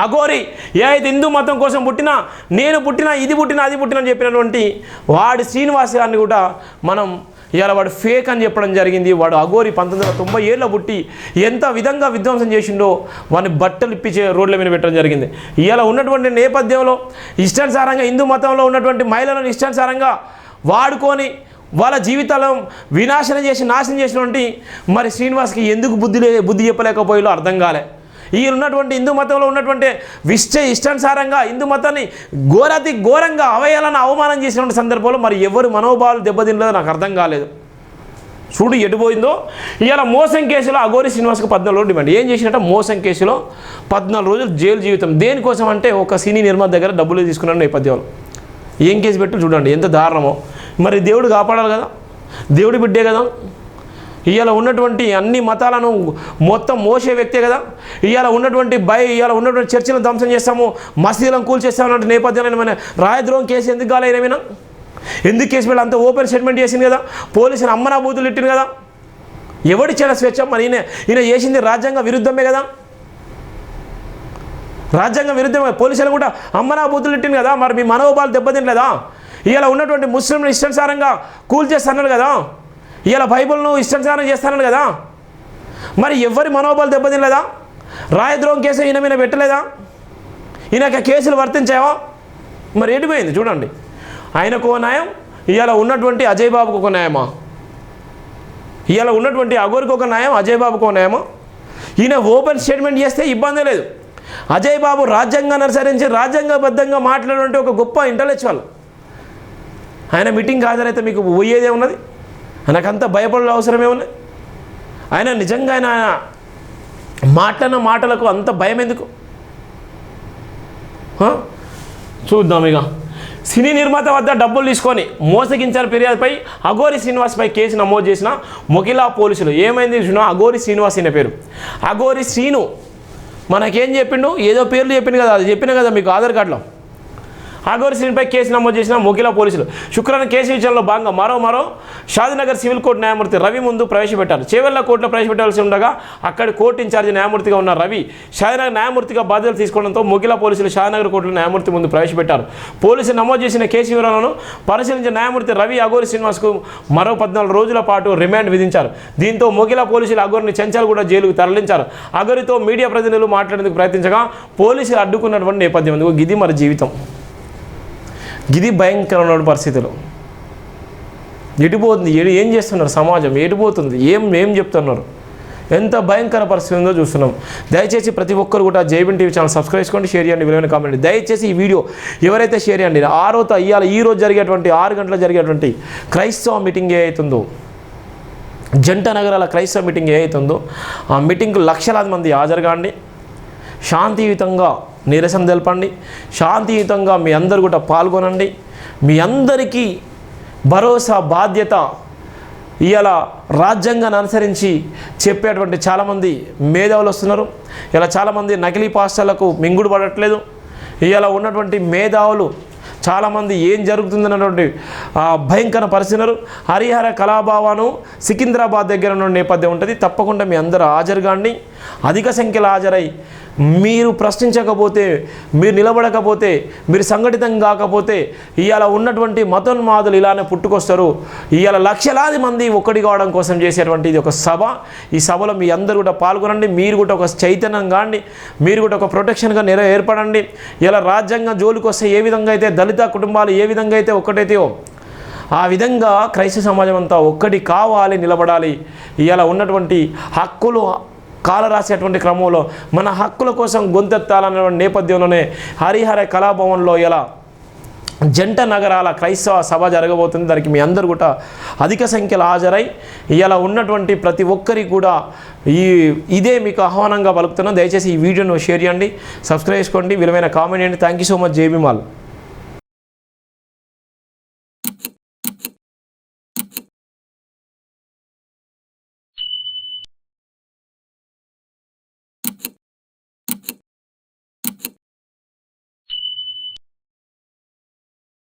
అఘోరి ఏదైతే హిందూ మతం కోసం పుట్టినా, నేను పుట్టినా, ఇది పుట్టినా, అది పుట్టినా అని చెప్పినటువంటి వాడి శ్రీనివాస్ గారిని కూడా మనం ఇవాళ వాడు ఫేక్ అని చెప్పడం జరిగింది. వాడు అఘోరి 1997లో పుట్టి ఎంత విధంగా విధ్వంసం చేసిండో వాడిని బట్టలు ఇప్పించే రోడ్ల మీద పెట్టడం జరిగింది. ఇవాళ ఉన్నటువంటి నేపథ్యంలో ఇష్టానుసారంగా హిందూ మతంలో ఉన్నటువంటి మహిళలను ఇష్టానుసారంగా వాడుకొని వాళ్ళ జీవితాలను నాశనం చేసినటువంటి మరి శ్రీనివాస్కి ఎందుకు బుద్ధి చెప్పలేకపోయాలో అర్థం కాలే. ఈయన ఉన్నటువంటి హిందూ మతంలో ఉన్నటువంటి ఇష్టానుసారంగా హిందూ మతాన్ని ఘోరంగా అవమానం చేసినటువంటి సందర్భంలో మరి ఎవరు మనోభావాలు దెబ్బతినలేదో నాకు అర్థం కాలేదు. చూడు ఎటుపోయిందో. ఇవాళ మోసం కేసులో అఘోరి శ్రీనివాస్కి 14 రోజులు డిమాండ్. ఏం చేసినట్ట మోసం కేసులో 14 రోజులు జైలు జీవితం. దేనికోసం అంటే ఒక సినీ నిర్మాత దగ్గర డబ్బులు తీసుకున్న నేపథ్యంలో ఏం కేసు పెట్టి చూడండి ఎంత దారుణమో. మరి దేవుడు కాపాడాలి కదా, దేవుడి బిడ్డే కదా. ఇవాళ ఉన్నటువంటి అన్ని మతాలను మొత్తం మోసే వ్యక్తే కదా. ఇవాళ ఉన్నటువంటి చర్చిలను ధ్వంసం చేస్తాము, మసీదులను కూల్చేస్తాము అన్నట్టు నేపథ్యంలో మన రాయద్రోహం కేసు ఎందుకు కాలేదైనా, ఎందుకు కేసు పెట్టి అంత ఓపెన్ స్టేట్మెంట్ చేసింది కదా, పోలీసులు అమ్మనా బూతులు ఇట్టింది కదా. ఎవడిచ్చాడు స్వేచ్ఛ? మరి ఈయన చేసింది రాజ్యాంగ విరుద్ధమే కదా, రాజ్యాంగ విరుద్ధమే. పోలీసులు కూడా అమ్మనా బూతులు ఇట్టింది కదా. మరి మీ మనోభావాలు దెబ్బతినలేదా? ఇవాళ ఉన్నటువంటి ముస్లింలు ఇష్టానుసారంగా కూల్చేస్తున్నారు కదా, ఇలా బైబిల్ను ఇష్టానుసారం చేస్తానని కదా. మరి ఎవరి మనోబలం దెబ్బతినలేదా? రాయద్రోహం కేసు ఈయన మీద పెట్టలేదా? ఈయనకి కేసులు వర్తించావా? మరి ఎటుపోయింది చూడండి. ఆయనకు ఒక న్యాయం, ఇవాళ ఉన్నటువంటి అజయ్ బాబుకు ఒక న్యాయమా? ఇవాళ ఉన్నటువంటి అఘోరికి ఒక న్యాయం, అజయ్ బాబుకు ఒక న్యాయమా? ఈయన ఓపెన్ స్టేట్మెంట్ చేస్తే ఇబ్బంది లేదు. అజయ్ బాబు రాజ్యాంగాన్ని అనుసరించి రాజ్యాంగబద్ధంగా మాట్లాడే ఒక గొప్ప ఇంటలెక్చువల్. ఆయన మీటింగ్ హాజరైతే మీకు పోయేదే ఉన్నది, ఆయనకంత భయపడే అవసరమే ఉన్నది. ఆయన నిజంగా ఆయన మాట్లాడిన మాటలకు అంత భయం ఎందుకు? చూద్దాం. ఇక సినీ నిర్మాత వద్ద డబ్బులు తీసుకొని మోసగించారు ఫిర్యాదుపై అఘోరి శ్రీనివాస్పై కేసు నమోదు చేసిన మొకిలా పోలీసులు. ఏమైంది చూసినా, అఘోరి శ్రీనివాస్ అనే పేరు. అఘోరి శ్రీను మనకేం చెప్పిండు, ఏదో పేర్లు చెప్పిండు కదా, అది చెప్పిన కదా మీకు ఆధార్ కార్డులో. అఘోరి శ్రీనిపై కేసు నమోదు చేసిన మొకిలా పోలీసులు శుక్రవారం కేసు విచారణలో భాగంగా మరో షాదీనగర్ సివిల్ కోర్టు న్యాయమూర్తి రవి ముందు ప్రవేశపెట్టారు. చేవెళ్ల కోర్టులో ప్రవేశపెట్టాల్సి ఉండగా అక్కడి కోర్టు ఇన్ఛార్జి న్యాయమూర్తిగా ఉన్న రవి షాదీనగర్ న్యాయమూర్తిగా బాధ్యతలు తీసుకోవడంతో మొకిలా పోలీసులు షాదీనగర్ కోర్టులో న్యాయమూర్తి ముందు ప్రవేశపెట్టారు. పోలీసులు నమోదు చేసిన కేసు వివరాలను పరిశీలించిన న్యాయమూర్తి రవి అఘోరి శ్రీనివాస్కు మరో 14 రోజుల పాటు రిమాండ్ విధించారు. దీంతో మొకిలా పోలీసులు అఘోరిని చెంచల్గూడ జైలుకు తరలించారు. అఘోరితో మీడియా ప్రతినిధులు మాట్లాడేందుకు ప్రయత్నించగా పోలీసులు అడ్డుకున్నటువంటి నేపథ్యం ఉంది. గిది మరి జీవితం, గిది భయంకరమైన పరిస్థితులు. ఎటుపోతుంది, ఏం చేస్తున్నారు సమాజం, ఎటుపోతుంది, ఏం చెప్తున్నారు, ఎంత భయంకర పరిస్థితి ఉందో చూస్తున్నాం. దయచేసి ప్రతి ఒక్కరు కూడా జైబిన్ టీవీ ఛానల్ సబ్స్క్రైబ్ చేసుకోండి, షేర్ చేయండి, విలువైన కామెంట్. దయచేసి ఈ వీడియో ఎవరైతే షేర్ చేయండి. ఈరోజు జరిగేటువంటి 6 గంటల జరిగేటువంటి క్రైస్తవ మీటింగ్ ఏదైతుందో, జంట నగరాల క్రైస్తవ మీటింగ్ ఏదైతుందో ఆ మీటింగ్కు లక్షలాది మంది హాజరుగాండి. శాంతియుతంగా నిరసన తెలపండి, శాంతియుతంగా మీ అందరు కూడా పాల్గొనండి. మీ అందరికీ భరోసా బాధ్యత ఇవాళ రాజ్యాంగాన్ని అనుసరించి చెప్పేటువంటి చాలామంది మేధావులు వస్తున్నారు. ఇలా చాలామంది నకిలీ పాస్టర్లకు మింగుడు పడట్లేదు. ఇవాళ ఉన్నటువంటి మేధావులు చాలామంది ఏం జరుగుతుందన్నటువంటి భయంకర పరిస్థితులు. హరిహర కళాభవన్ సికింద్రాబాద్ దగ్గర ఉన్న నేపథ్యం ఉంటుంది. తప్పకుండా మీ అందరూ హాజరుగాండి. అధిక సంఖ్యలో హాజరై మీరు ప్రశ్నించకపోతే, మీరు నిలబడకపోతే, మీరు సంఘటితం కాకపోతే ఇవాళ ఉన్నటువంటి మతోన్మాదులు ఇలానే పుట్టుకొస్తారు. ఇవాళ లక్షలాది మంది ఒక్కటి కావడం కోసం చేసేటువంటి ఇది ఒక సభ. ఈ సభలో మీ అందరూ కూడా పాల్గొనండి. మీరు కూడా ఒక చైతన్యం కాండి, మీరు కూడా ఒక ప్రొటెక్షన్గా ఏర్పడండి. ఇలా రాజ్యాంగం జోలికి వస్తే ఏ విధంగా అయితే దళిత కుటుంబాలు ఏ విధంగా అయితే ఒక్కటైతేయో ఆ విధంగా క్రైస్తవ సమాజం అంతా ఒక్కటి కావాలి, నిలబడాలి. ఇవాళ ఉన్నటువంటి హక్కులు కాల రాసేటువంటి క్రమంలో మన హక్కుల కోసం గొంతెత్తాలన్నటువంటి నేపథ్యంలోనే హరిహర కళాభవన్లో ఇలా జంట నగరాల క్రైస్తవ సభ జరగబోతుంది. దానికి మీ అందరూ కూడా అధిక సంఖ్యలో హాజరై ఇలా ఉన్నటువంటి ప్రతి ఒక్కరికి కూడా ఇదే మీకు ఆహ్వానంగా పలుకుతున్నాను. దయచేసి ఈ వీడియోను షేర్ చేయండి, సబ్స్క్రైబ్ చేసుకోండి, విలువైన కామెంట్ చేయండి. Thank you so much. జై భీమ్ ఆల్.